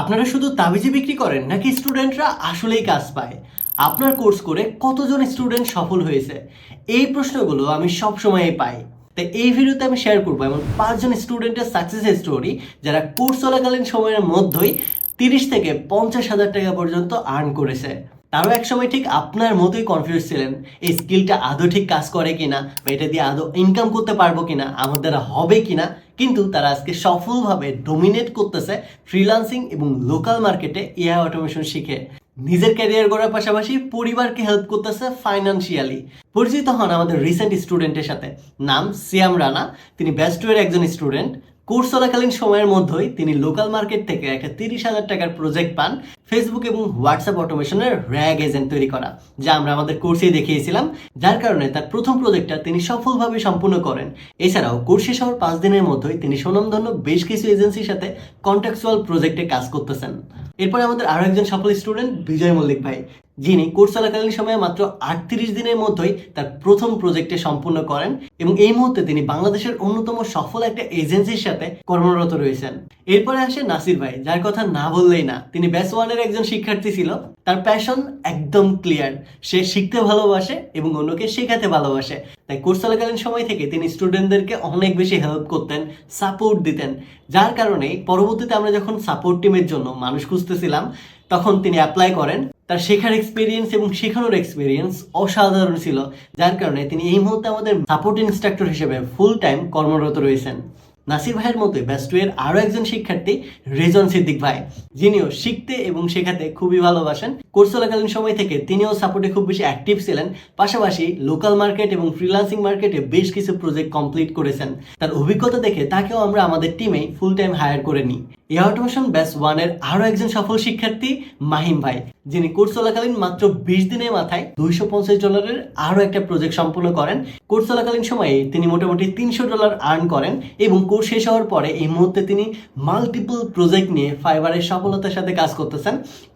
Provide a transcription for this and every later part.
আপনারা শুধু তাবিজই বিক্রি করেন নাকি স্টুডেন্টরা আসলেই কাজ পায়? আপনার কোর্স করে কতজন স্টুডেন্ট সফল হয়েছে? এই প্রশ্নগুলো আমি সব সময়ই পাই। তাই এই ভিডিওতে আমি শেয়ার করবো এমন 5জন স্টুডেন্টের সাকসেস স্টোরি যারা কোর্স চলাকালীন সময়ের মধ্যেই 30 থেকে 50 হাজার টাকা পর্যন্ত আর্ন করেছে। তারও একসময় ঠিক আপনার মতোই কনফিউজ ছিলেন, এই স্কিলটা আদৌ ঠিক কাজ করে কিনা, বা এটা দিয়ে আদৌ ইনকাম করতে পারবো কিনা, আমার দ্বারা হবে কিনা। কিন্তু তারা আজকে সফলভাবে ডোমিনেট করতেছে ফ্রিল্যান্সিং এবং লোকাল মার্কেটে এআই অটোমেশন শিখে। নিজের ক্যারিয়ার গড়ার পাশাপাশি পরিবারকে হেল্প করতেছে ফাইন্যান্সিয়ালি। পরিচিত হন আমাদের রিসেন্ট স্টুডেন্টের সাথে, নাম সিয়াম রানা। তিনি ব্যাচটুয়ের একজন স্টুডেন্ট। কোর্স চলাকালীন সময়ের মধ্যেই তিনি লোকাল মার্কেট থেকে একটা 30,000 টাকার প্রজেক্ট পান, ফেসবুক এবং হোয়াটসঅ্যাপ অটোমেশনের র্যাগ এজেন্ট তৈরি করা, যা আমরা আমাদের কোর্সেই দেখিয়েছিলাম। যার কারণে তার প্রথম প্রজেক্টটা তিনি সফলভাবে সম্পূর্ণ করেন। এছাড়াও কোর্স শেষ হওয়ার 5 দিনের মধ্যেই তিনি সুনামধন্য বেশ কিছু এজেন্সির সাথে কন্ট্রাকচুয়াল প্রজেক্টে কাজ করতেছেন। এরপরে আমাদের আরও একজন সফল স্টুডেন্ট বিজয় মল্লিক ভাই, যিনি কোর্স চলাকালীন সময়ে মাত্র 38 দিনের মধ্যেই তার প্রথম প্রজেক্টে সম্পূর্ণ করেন এবং এই মুহূর্তে তিনি বাংলাদেশের অন্যতম সফল একটা এজেন্সির সাথে কর্মরত রয়েছেন। এরপরে আসে নাসির ভাই, যার কথা না বললেই না। তিনি ব্যাচ ওয়ানের একজন শিক্ষার্থী ছিল। তার প্যাশন একদম ক্লিয়ার, সে শিখতে ভালোবাসে এবং অন্যকে শেখাতে ভালোবাসে। তাই কোর্স চলাকালীন সময় থেকে তিনি স্টুডেন্টদেরকে অনেক বেশি হেল্প করতেন, সাপোর্ট দিতেন। যার কারণে পরবর্তীতে আমরা যখন সাপোর্ট টিমের জন্য মানুষ খুঁজতেছিলাম, তখন তিনি অ্যাপ্লাই করেন। তার শেখার এক্সপিরিয়েন্স এবং শেখানোর এক্সপিরিয়েন্স অসাধারণ ছিল, যার কারণে তিনি এই মুহূর্তে আমাদের সাপোর্ট ইনস্ট্রাক্টর হিসেবে ফুল টাইম কর্মরত রয়েছেন। নাসির ভাইয়ের মতোই ব্যাচটুয়ের আরও একজন শিক্ষার্থী রেজন সিদ্দিক ভাই, যিনিও শিখতে এবং শেখাতে খুবই ভালোবাসেন। কোর্স চলাকালীন সময় থেকে তিনিও সাপোর্টে খুব বেশি অ্যাক্টিভ ছিলেন, পাশাপাশি লোকাল মার্কেট এবং ফ্রিল্যান্সিং মার্কেটে বেশ কিছু প্রজেক্ট কমপ্লিট করেছেন। তার অভিজ্ঞতা দেখে তাকেও আমরা আমাদের টিমে ফুল টাইম হায়ার করে নিই। এআই অটোমেশন ব্যাচ ওয়ানের আরও একজন সফল শিক্ষার্থী মাহিম ভাই, যিনি কোর্স চলাকালীন মাত্র 20 দিনের মাথায় $250 আরও একটা প্রজেক্ট সম্পূর্ণ করেন। কোর্স চলাকালীন সময়ে তিনি মোটামুটি $300 আর্ন করেন এবং কোর্স শেষ হওয়ার পরে এই মুহূর্তে তিনি মাল্টিপল প্রজেক্ট নিয়ে ফাইবারের সফলতার সাথে কাজ করতেছেন।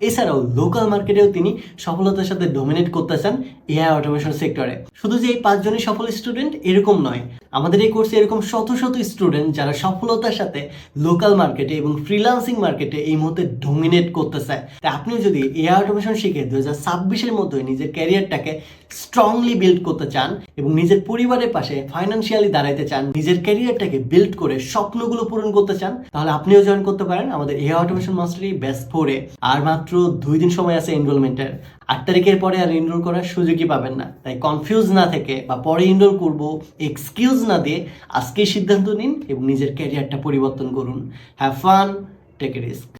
এছাড়াও লোকাল মার্কেটেও তিনি সফলতার সাথে ডমিনেট করতেছেন এআই অটোমেশন সেক্টরে। শুধু যে এই 5জনই সফল স্টুডেন্ট এরকম নয়, আমাদের এই কোর্সে এরকম শত শত স্টুডেন্ট যারা সফলতার সাথে লোকাল মার্কেটে এবং ফ্রিল্যান্সিং মার্কেটে এই মুহূর্তে ডমিনেট করতেছে। তাই আপনিও যদি এআই অটোমেশন শিখে 2026-এর মধ্যে নিজের ক্যারিয়ারটাকে স্ট্রংলি বিল্ড করতে চান এবং নিজের পরিবারের পাশে ফাইন্যান্সিয়ালি দাঁড়াইতে চান, নিজের ক্যারিয়ারটাকে বিল্ড করে স্বপ্নগুলো পূরণ করতে চান, তাহলে আপনিও জয়েন করতে পারেন আমাদের এআই অটোমেশন মাস্টারি ব্যাচ 4-এ। আর মাত্র 2 দিন সময় আছে এনরোলমেন্টের। 8 তারিখের পরে আর এনরোল করার সুযোগই পাবেন না। তাই কনফিউজ না থেকে বা পরে এনরোল করবো এক্সকিউজ না দিয়ে আজকেই সিদ্ধান্ত নিন এবং নিজের ক্যারিয়ারটা পরিবর্তন করুন। Have fun, take a risk.